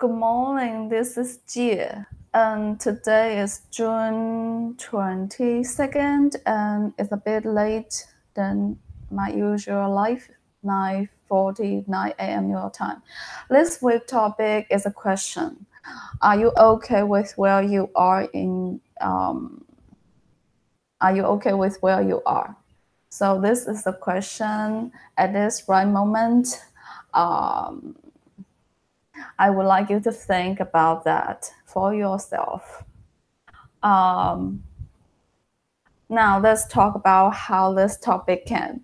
Good morning, this is Jie, and today is June 22nd, and it's a bit late than my usual life, 9:49 a.m. your time. This week's topic is a question. Are you okay with where you are are you okay with where you are? So this is the question at this right moment. Um, I would like you to think about that for yourself. Um, Now let's talk about how this topic came.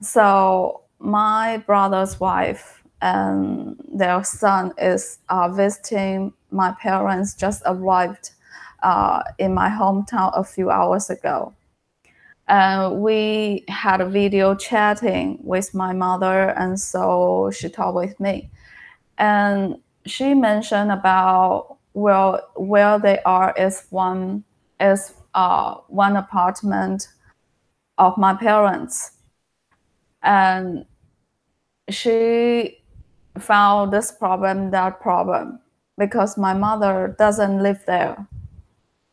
So my brother's wife and their son is visiting my parents. Just arrived in my hometown a few hours ago. We had a video chatting with my mother, and so she talked with me. And she mentioned about where they are is one apartment of my parents, and she found this problem, that problem, because my mother doesn't live there,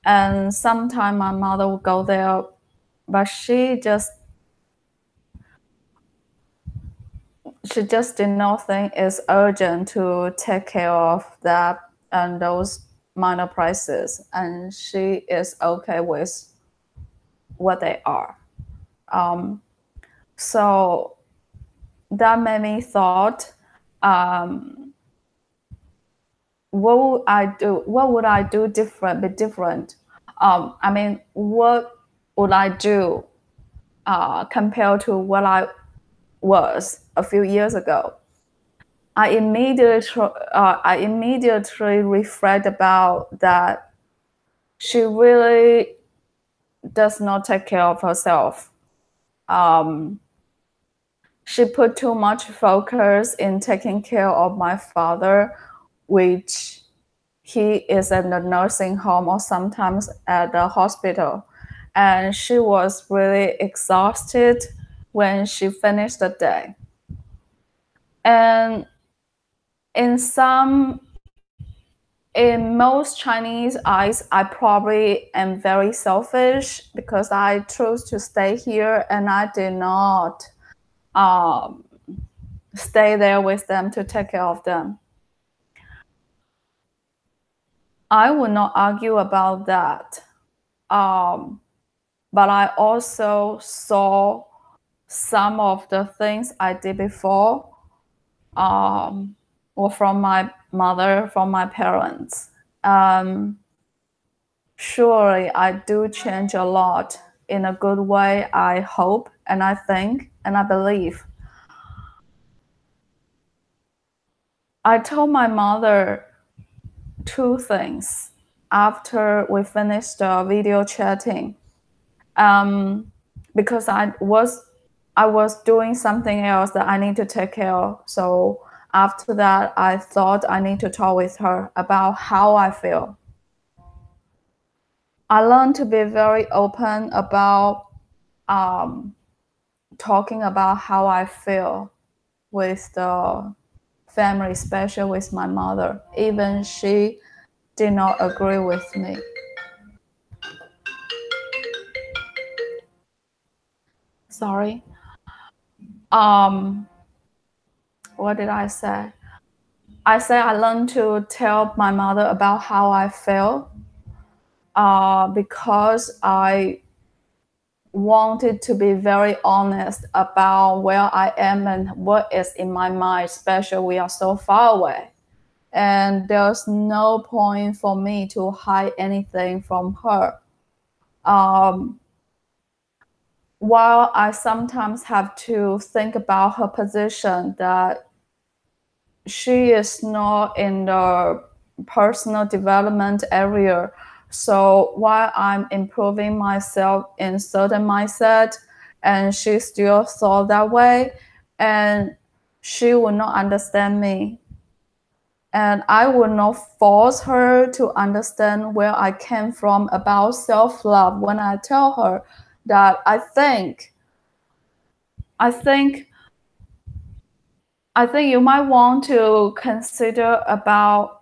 and sometimes my mother will go there, but she just did not think it's urgent to take care of that and those minor prices, and she is okay with what they are. So that made me thought, what would I do? What would I do different? What would I do compared to what I was a few years ago? I immediately reflect about that. She really does not take care of herself. She put too much focus in taking care of my father, which he is in the nursing home or sometimes at the hospital. And she was really exhausted when she finished the day. And in most Chinese eyes, I probably am very selfish because I chose to stay here and I did not stay there with them to take care of them. I would not argue about that. But I also saw some of the things I did before were from my mother, from my parents. Surely I do change a lot in a good way, I hope, and I think, and I believe. I told my mother two things after we finished the video chatting, because I was doing something else that I need to take care of. So after that, I thought I need to talk with her about how I feel. I learned to be very open about talking about how I feel with the family, especially with my mother. Even she did not agree with me. Sorry. What did I say? I said I learned to tell my mother about how I feel because I wanted to be very honest about where I am and what is in my mind, especially we are so far away. And there's no point for me to hide anything from her. While I sometimes have to think about her position, that she is not in the personal development area. So while I'm improving myself in certain mindset, and she still thought that way, and she will not understand me. And I will not force her to understand where I came from about self-love when I tell her that I think I think you might want to consider about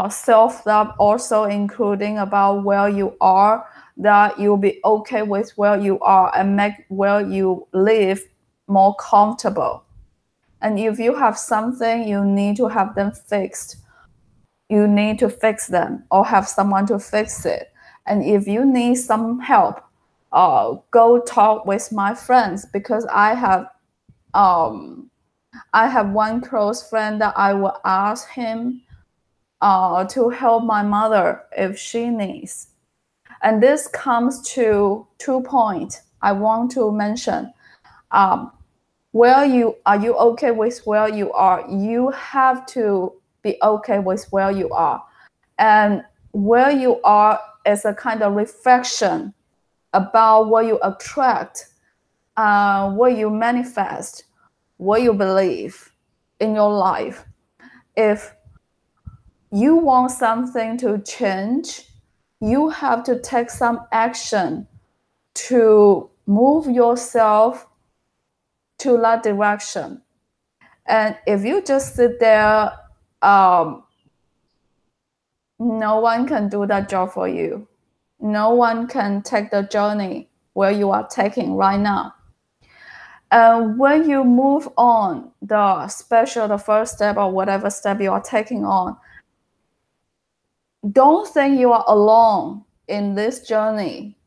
self-love, also including about where you are, that you'll be okay with where you are and make where you live more comfortable. And if you have something you need to have them fixed, you need to fix them or have someone to fix it. And if you need some help, go talk with my friends, because I have one close friend that I will ask him to help my mother if she needs. And this comes to 2 points I want to mention. Um, where you are, you okay with where you are? You have to be okay with where you are, and where you are is a kind of reflection about what you attract, what you manifest, what you believe in your life. If you want something to change, you have to take some action to move yourself to that direction. And if you just sit there, no one can do that job for you. No one can take the journey where you are taking right now. And when you move on, the first step or whatever step you are taking on, don't think you are alone in this journey.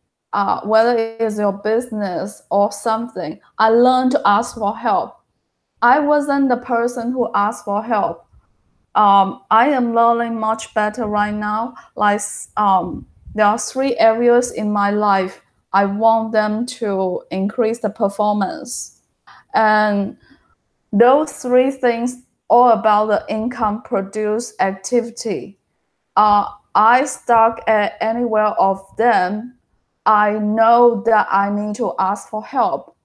Whether it is your business or something, I learned to ask for help. I wasn't the person who asked for help. I am learning much better right now. Like there are 3 areas in my life I want them to increase the performance, and those 3 things all about the income produce activity. I stuck at anywhere of them. I know that I need to ask for help.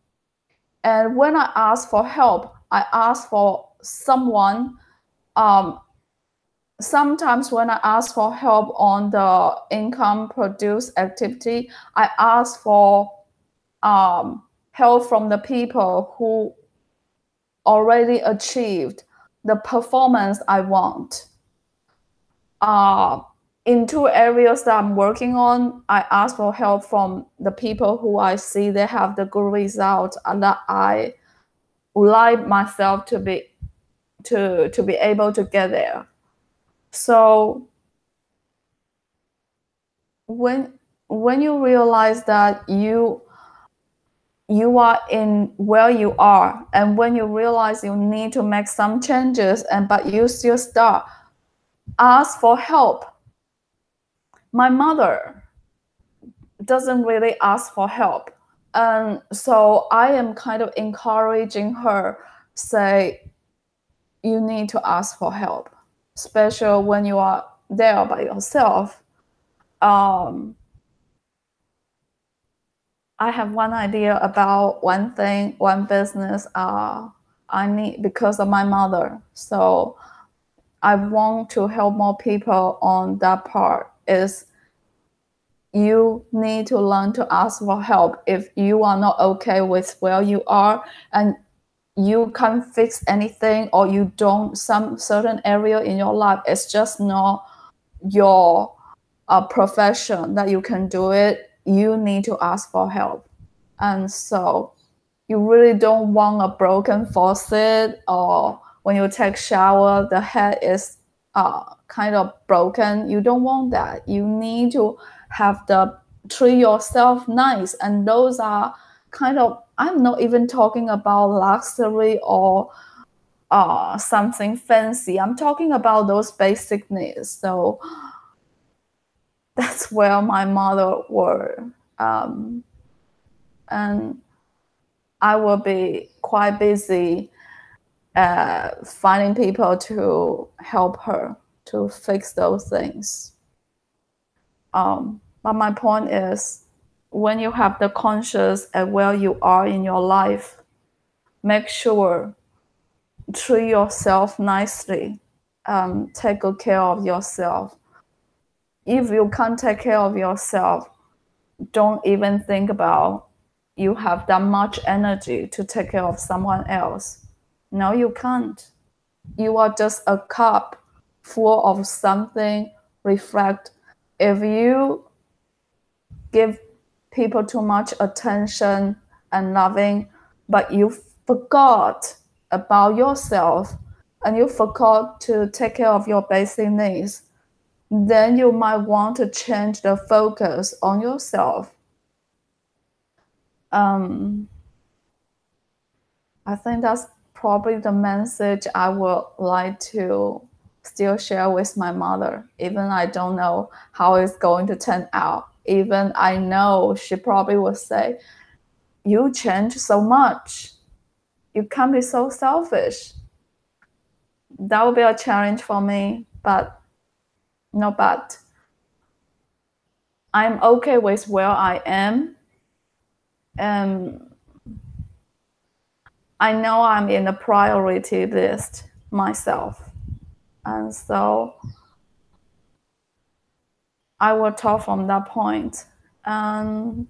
And when I ask for help, I ask for someone. Sometimes when I ask for help on the income produce activity, I ask for help from the people who already achieved the performance I want. In 2 areas that I'm working on, I ask for help from the people who I see they have the good results, and that I would like myself to be able to get there. So when you realize that you are in where you are, and when you realize you need to make some changes, and but you still start, ask for help. My mother doesn't really ask for help, and so I am kind of encouraging her, say, you need to ask for help, especially when you are there by yourself. I have one idea about one thing, one business I need because of my mother. So I want to help more people on that part. Is you need to learn to ask for help if you are not okay with where you are and you can't fix anything, or you don't, some certain area in your life is just not your profession that you can do it. You need to ask for help. And so you really don't want a broken faucet, or when you take shower the head is kind of broken. You don't want that. You need to have the treat yourself nice, and those are kind of, I'm not even talking about luxury or something fancy. I'm talking about those basic needs. So that's where my mother were. And I will be quite busy finding people to help her to fix those things. But my point is, when you have the conscious at where you are in your life, make sure treat yourself nicely. Take good care of yourself. If you can't take care of yourself, don't even think about you have that much energy to take care of someone else. No, you can't. You are just a cup full of something reflect. If you give people too much attention and loving, but you forgot about yourself and you forgot to take care of your basic needs, then you might want to change the focus on yourself. I think that's probably the message I would like to still share with my mother. Even I don't know how it's going to turn out. Even I know she probably will say, "You change so much. You can't be so selfish." That will be a challenge for me, but no, but I'm okay with where I am. And I know I'm in the priority list myself. And so I will talk from that point. And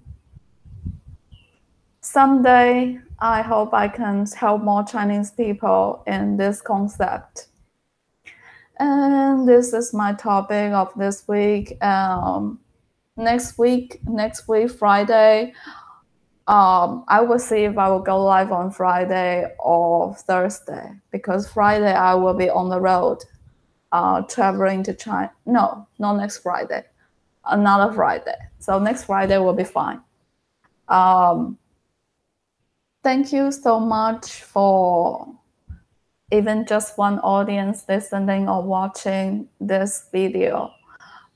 someday, I hope I can help more Chinese people in this concept. And this is my topic of this week. Next week, Friday, I will see if I will go live on Friday or Thursday, because Friday I will be on the road, traveling to China. No, not next Friday, another Friday. So next Friday will be fine. Thank you so much for even just one audience listening or watching this video.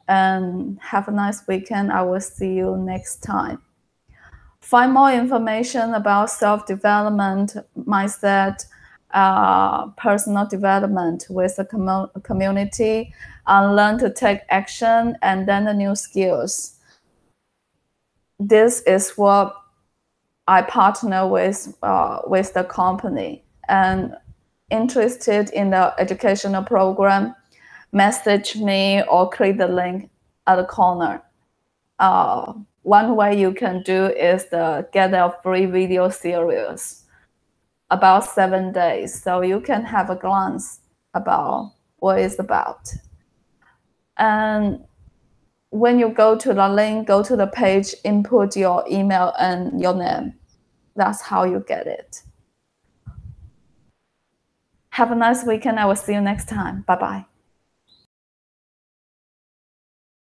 And have a nice weekend. I will see you next time. Find more information about self-development, mindset, personal development with the community, learn to take action, and then the new skills. This is what I partner with the company. And interested in the educational program, message me or click the link at the corner. One way you can do is get a free video series about 7 days, so you can have a glance about what it's about. And when you go to the link, go to the page, input your email and your name. That's how you get it. Have a nice weekend. I will see you next time. Bye-bye.